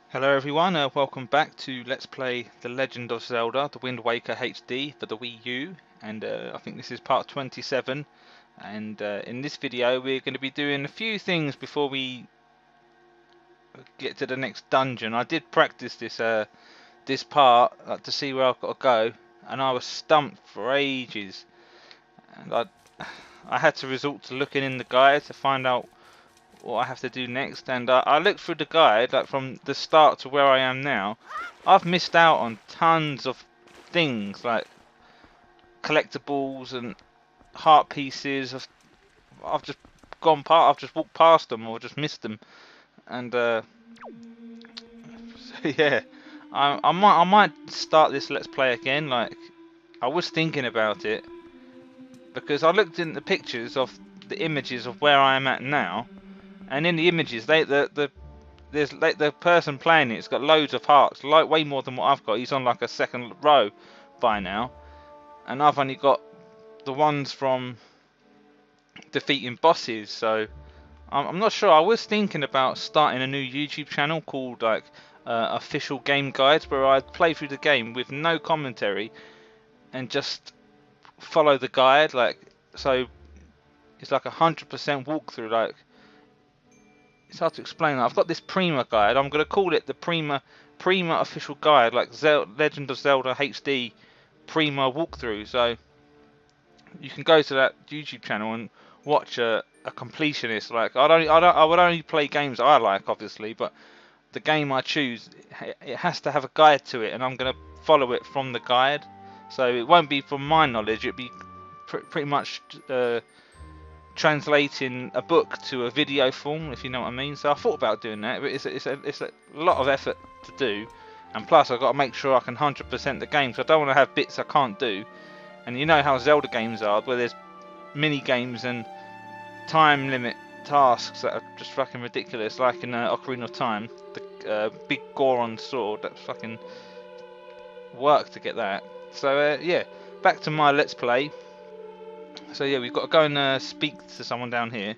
Hello everyone, welcome back to Let's Play The Legend of Zelda, The Wind Waker HD for the Wii U, and I think this is part 27, and in this video we're going to be doing a few things before we get to the next dungeon. I did practice this part to see where I've got to go, and I was stumped for ages, and I had to resort to looking in the guide to find out what I have to do next, and I looked through the guide, like from the start to where I am now. I've missed out on tons of things like collectibles and heart pieces. I've just I've just walked past them or just missed them, and so yeah, I might start this Let's Play again. Like I was thinking about it because I looked in the pictures of the images of where I am at now, and in the images there's like the person playing it's got loads of hearts, like way more than what I've got. He's on like a second row by now, and I've only got the ones from defeating bosses. So I'm not sure. I was thinking about starting a new YouTube channel called like Official Game Guides, where I'd play through the game with no commentary and just follow the guide. Like so, it's like 100% walkthrough. Like it's hard to explain. I've got this Prima guide. I'm gonna call it the Prima official guide, like Legend of Zelda HD Prima walkthrough. So you can go to that YouTube channel and watch a completionist. Like I would only play games I like, obviously, but the game I choose, it has to have a guide to it, and I'm gonna follow it from the guide. So it won't be from my knowledge. It'll be pretty much translating a book to a video form, if you know what I mean. So I thought about doing that, but it's a lot of effort to do, and plus I've got to make sure I can 100% the game, so I don't want to have bits I can't do. And you know how Zelda games are, where there's mini games and time limit tasks that are just fucking ridiculous, like in Ocarina of Time, the big Goron sword, that's fucking work to get that. So yeah, back to my Let's Play. So yeah, we've got to go and speak to someone down here.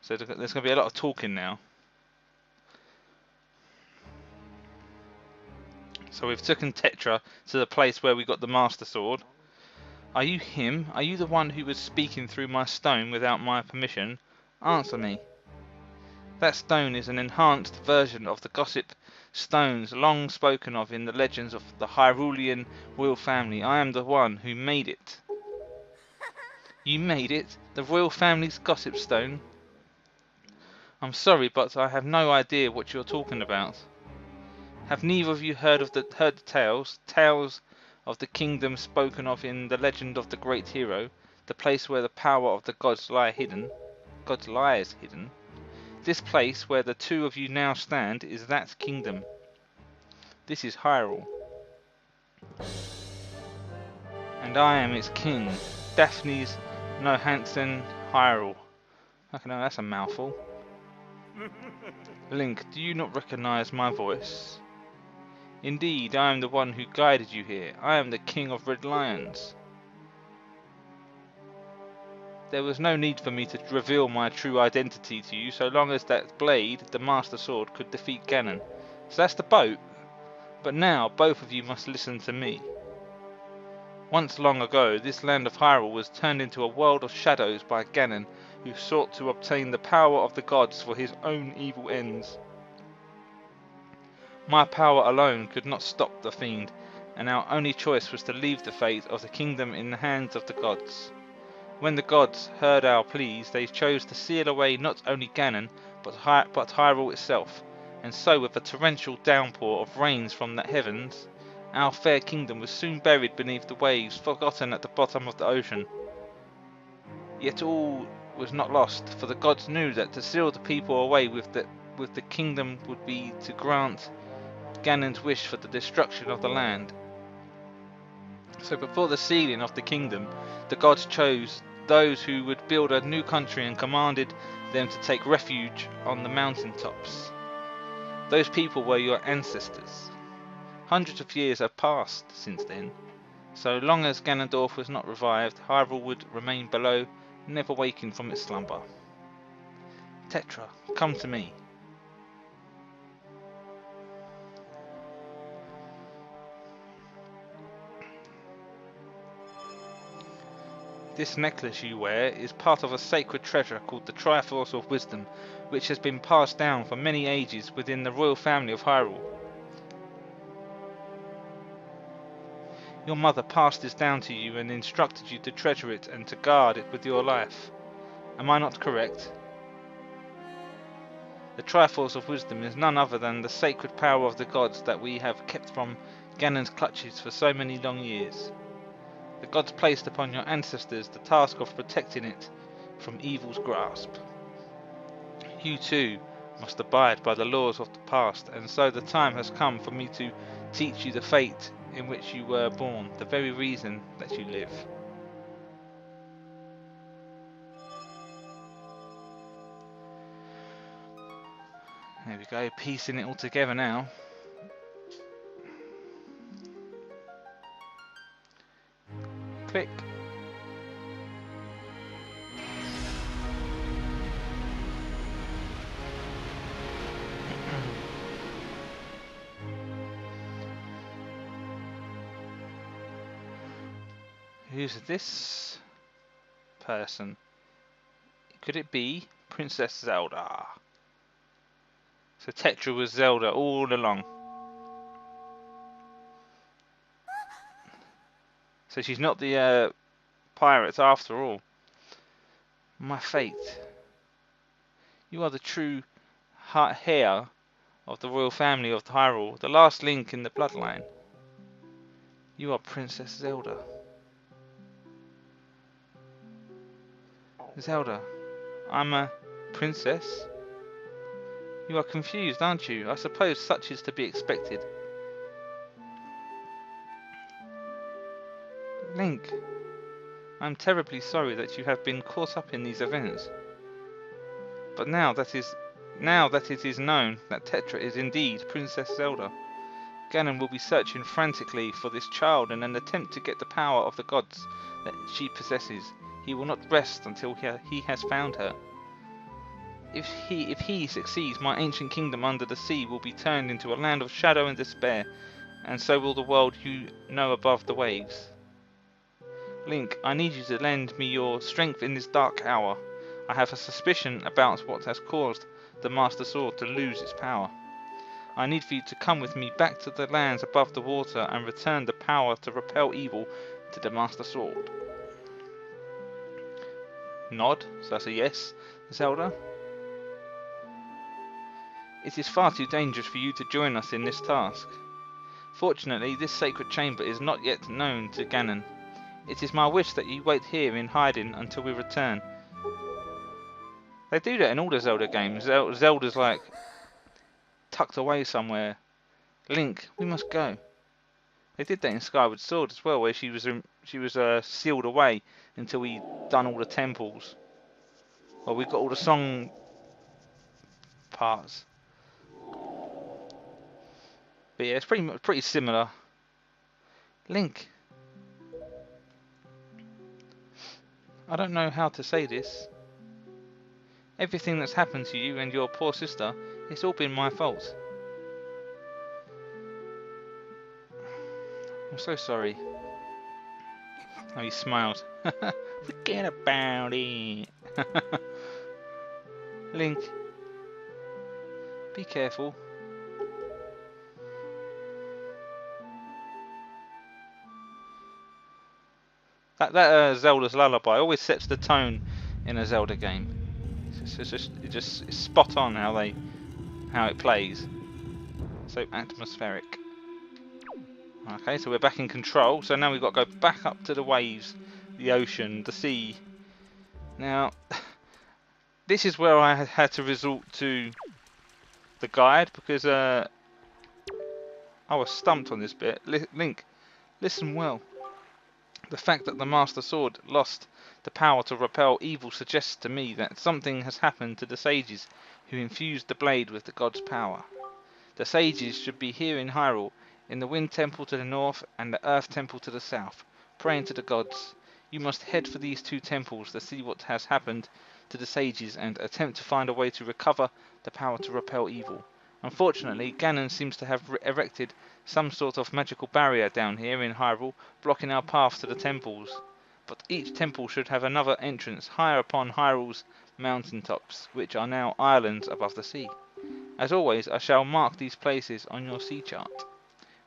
So there's going to be a lot of talking now. So we've taken Tetra to the place where we got the Master Sword. Are you him? Are you the one who was speaking through my stone without my permission? Answer me. That stone is an enhanced version of the gossip stones long spoken of in the legends of the Hyrulean royal family. I am the one who made it. You made it? The royal family's gossip stone? I'm sorry, but I have no idea what you're talking about. Have neither of you heard the tales of the kingdom spoken of in the legend of the great hero, the place where the power of the gods lies hidden? This place where the two of you now stand is that kingdom. This is Hyrule, and I am its king. Daphne's no Hansen Hyrule. Okay, no, that's a mouthful. Link, do you not recognize my voice? Indeed, I am the one who guided you here. I am the King of Red Lions. There was no need for me to reveal my true identity to you, so long as that blade, the Master Sword, could defeat Ganon. So that's the boat. But now, both of you must listen to me. Once long ago, this land of Hyrule was turned into a world of shadows by Ganon, who sought to obtain the power of the gods for his own evil ends. My power alone could not stop the fiend, and our only choice was to leave the fate of the kingdom in the hands of the gods. When the gods heard our pleas, they chose to seal away not only Ganon, but Hyrule itself, and so with a torrential downpour of rains from the heavens, our fair kingdom was soon buried beneath the waves, forgotten at the bottom of the ocean. Yet all was not lost, for the gods knew that to seal the people away with the kingdom would be to grant Ganon's wish for the destruction of the land. So before the sealing of the kingdom, the gods chose those who would build a new country and commanded them to take refuge on the mountain tops. Those people were your ancestors. Hundreds of years have passed since then. So long as Ganondorf was not revived, Hyrule would remain below, never waking from its slumber. Tetra, come to me. This necklace you wear is part of a sacred treasure called the Triforce of Wisdom, which has been passed down for many ages within the royal family of Hyrule. Your mother passed this down to you and instructed you to treasure it and to guard it with your life. Am I not correct? The Triforce of Wisdom is none other than the sacred power of the gods that we have kept from Ganon's clutches for so many long years. The gods placed upon your ancestors the task of protecting it from evil's grasp. You too must abide by the laws of the past, and so the time has come for me to teach you the fate in which you were born, the very reason that you live. There we go, piecing it all together now. Click. Who's this person? Could it be Princess Zelda? So Tetra was Zelda all along. So she's not the pirates after all. My fate. You are the true heir of the royal family of Hyrule, the last link in the bloodline. You are Princess Zelda. Zelda, I'm a princess? You are confused, aren't you? I suppose such is to be expected. Link, I'm terribly sorry that you have been caught up in these events. But now that it is known that Tetra is indeed Princess Zelda, Ganon will be searching frantically for this child in an attempt to get the power of the gods that she possesses. He will not rest until he has found her. If he succeeds, my ancient kingdom under the sea will be turned into a land of shadow and despair, and so will the world you know above the waves. Link, I need you to lend me your strength in this dark hour. I have a suspicion about what has caused the Master Sword to lose its power. I need for you to come with me back to the lands above the water and return the power to repel evil to the Master Sword. Nod, so that's a yes, Zelda. It is far too dangerous for you to join us in this task. Fortunately, this sacred chamber is not yet known to Ganon. It is my wish that you wait here in hiding until we return. They do that in all the Zelda games. Zelda's like tucked away somewhere. Link, we must go. They did that in Skyward Sword as well, where she was sealed away until we done all the temples. Well, we got all the song parts. But yeah, it's pretty similar. Link, I don't know how to say this. Everything that's happened to you and your poor sister, it's all been my fault. I'm so sorry. Oh, he smiled. Forget about it. Link, be careful. That Zelda's lullaby always sets the tone in a Zelda game. It's spot on how it plays. So atmospheric. Okay, so we're back in control. So now we've got to go back up to the waves, the ocean, the sea. Now, this is where I had to resort to the guide because I was stumped on this bit. Link, listen well. The fact that the Master Sword lost the power to repel evil suggests to me that something has happened to the sages who infused the blade with the god's power. The sages should be here in Hyrule, in the Wind Temple to the north and the Earth Temple to the south, praying to the gods. You must head for these two temples to see what has happened to the sages and attempt to find a way to recover the power to repel evil. Unfortunately, Ganon seems to have erected some sort of magical barrier down here in Hyrule, blocking our path to the temples. but each temple should have another entrance higher upon Hyrule's mountaintops, which are now islands above the sea. As always, I shall mark these places on your sea chart.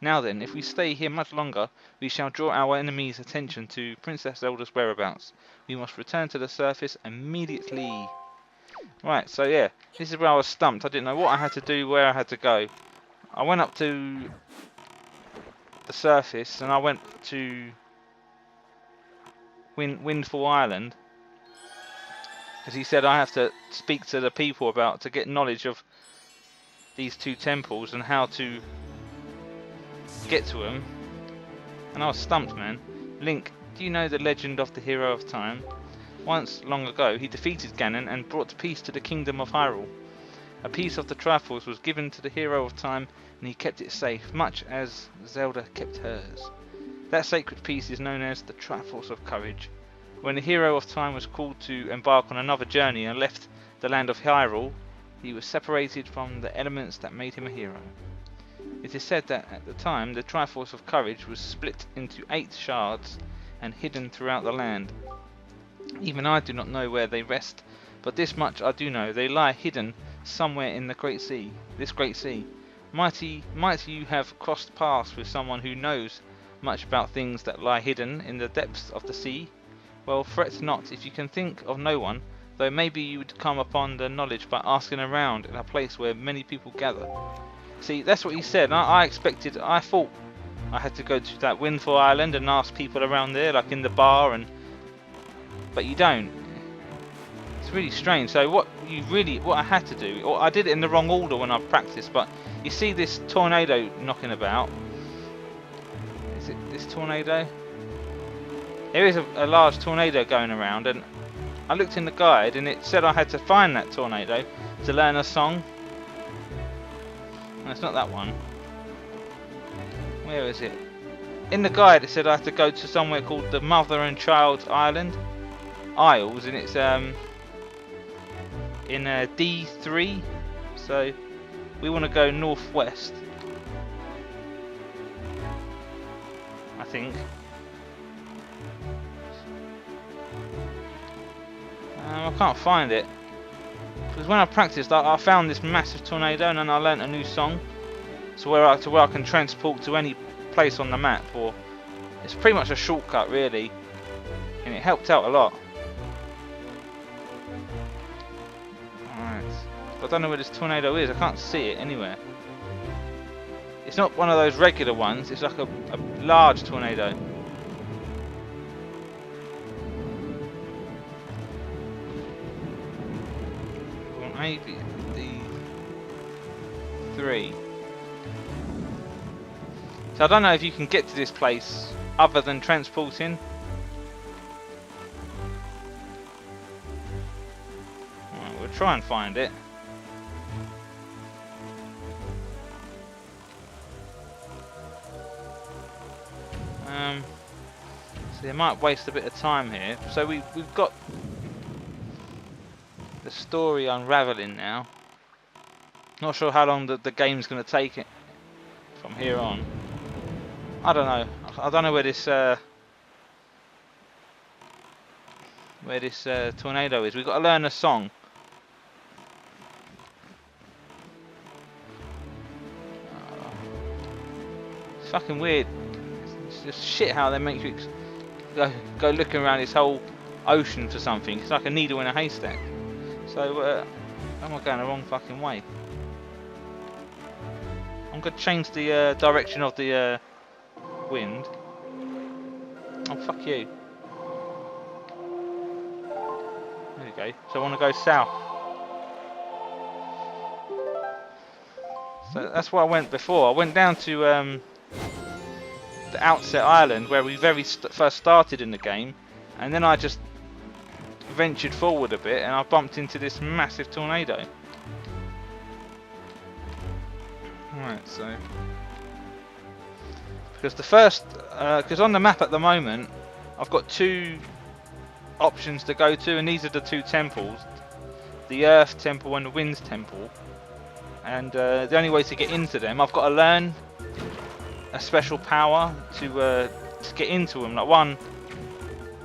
Now then, if we stay here much longer, we shall draw our enemy's attention to Princess Zelda's whereabouts. We must return to the surface immediately. Right, so yeah, this is where I was stumped. I didn't know what I had to do, where I had to go. I went up to the surface and I went to Windfall Island, because he said I have to speak to the people to get knowledge of these two temples and how to get to them. And I was stumped, man. Link, do you know the legend of the Hero of Time? Once, long ago, he defeated Ganon and brought peace to the kingdom of Hyrule. A piece of the Triforce was given to the Hero of Time and he kept it safe, much as Zelda kept hers. That sacred piece is known as the Triforce of Courage. When the Hero of Time was called to embark on another journey and left the land of Hyrule, he was separated from the elements that made him a hero. It is said that at the time the Triforce of Courage was split into 8 shards and hidden throughout the land. Even I do not know where they rest, but this much I do know: they lie hidden somewhere in the Great Sea. This Great Sea. Might you have crossed paths with someone who knows much about things that lie hidden in the depths of the sea? Well, fret not if you can think of no one, though maybe you would come upon the knowledge by asking around in a place where many people gather. See, that's what he said. I thought I had to go to that Windfall Island and ask people around there, like in the bar, but you don't. It's really strange. So what I had to do, or I did it in the wrong order when I practiced, but you see this tornado knocking about. Is it this tornado? There is a large tornado going around, and I looked in the guide and it said I had to find that tornado to learn a song. No, it's not that one. Where is it? In the guide it said I had to go to somewhere called the Mother and Child Isles, and it's in D3, so we want to go northwest, I think. I can't find it, because when I practiced I found this massive tornado and then I learnt a new song to where I can transport to any place on the map, or it's pretty much a shortcut really, and it helped out a lot. Alright, I don't know where this tornado is. I can't see it anywhere. It's not one of those regular ones, it's like a large tornado. Maybe D3. So I don't know if you can get to this place other than transporting. Right, we'll try and find it. So I might waste a bit of time here. So we've got the story unraveling now. Not sure how long the game's going to take it from here on. I don't know. I don't know where this tornado is. We've got to learn a song. It's fucking weird. It's just shit how they make you go looking around this whole ocean for something. It's like a needle in a haystack. So, am I going the wrong fucking way? I'm going to change the direction of the wind. Oh, fuck you. There we go. So I want to go south. So that's where I went before. I went down to the Outset Island where we first started in the game, and then I just ventured forward a bit and I bumped into this massive tornado. Right, so because on the map at the moment I've got 2 options to go to, and these are the 2 temples, the Earth Temple and the Winds Temple, and the only way to get into them, I've got to learn a special power to get into them. Like one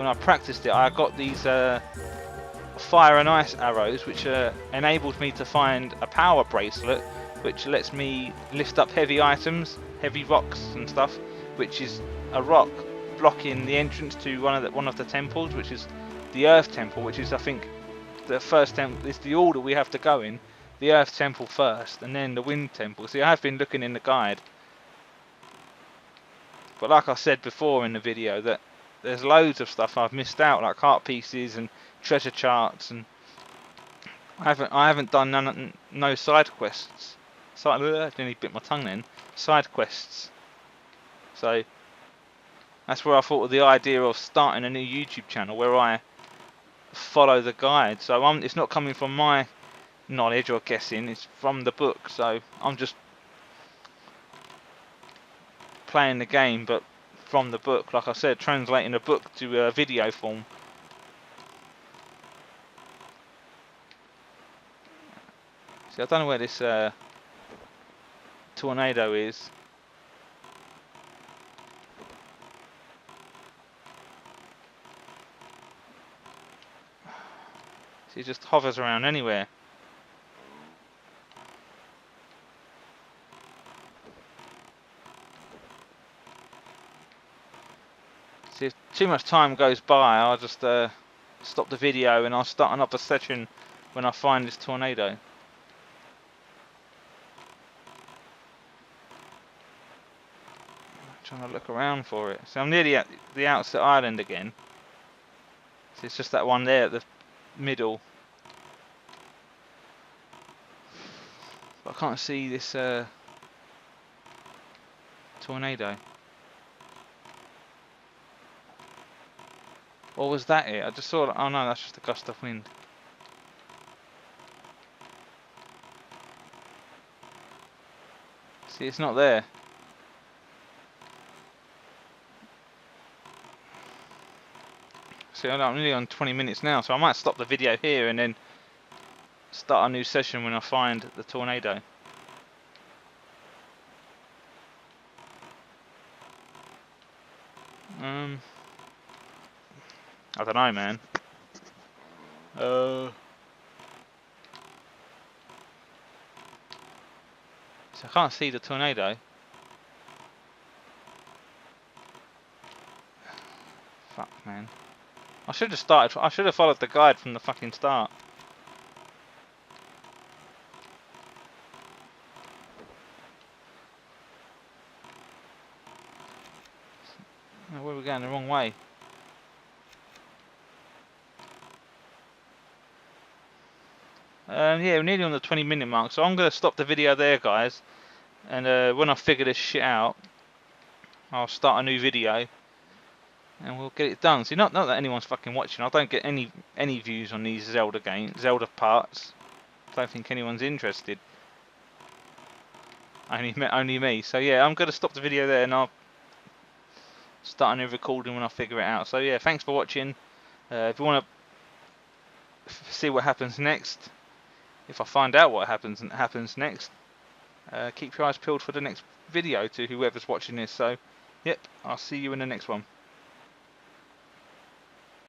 when I practiced it, I got these fire and ice arrows, which enabled me to find a power bracelet, which lets me lift up heavy items, heavy rocks and stuff, which is a rock blocking the entrance to one of the temples, which is the Earth Temple, which is, I think, the first temple. It's the order we have to go in: the Earth Temple first, and then the Wind Temple. See, I have been looking in the guide, but like I said before in the video, that there's loads of stuff I've missed out, like heart pieces and treasure charts, and I haven't done no side quests. I nearly bit my tongue then. Side quests. So that's where I thought of the idea of starting a new YouTube channel where I follow the guide. So it's not coming from my knowledge or guessing, it's from the book. So I'm just playing the game, but from the book, like I said, translating the book to a video form. See, I don't know where this tornado is. See, it just hovers around anywhere. See, if too much time goes by, I'll just stop the video and I'll start another session when I find this tornado. Trying to look around for it. So I'm nearly at the outset island again. So it's just that one there at the middle. But I can't see this tornado. Or was that it? I just saw. Oh no, that's just a gust of wind. See, it's not there. See, I'm nearly on 20 minutes now, so I might stop the video here and then start a new session when I find the tornado. I don't know, man. So I can't see the tornado. Fuck, man. I should have followed the guide from the fucking start. Oh, where are we going? The wrong way. Yeah, we're nearly on the 20-minute mark, so I'm going to stop the video there, guys. And when I figure this shit out, I'll start a new video. And we'll get it done. See, not that anyone's fucking watching. I don't get any views on these Zelda parts. I don't think anyone's interested. Only me. So yeah, I'm gonna stop the video there, and I'll start a new recording when I figure it out. So yeah, thanks for watching. If you want to see what happens next, if I find out what happens next, keep your eyes peeled for the next video to whoever's watching this. So, yep, I'll see you in the next one.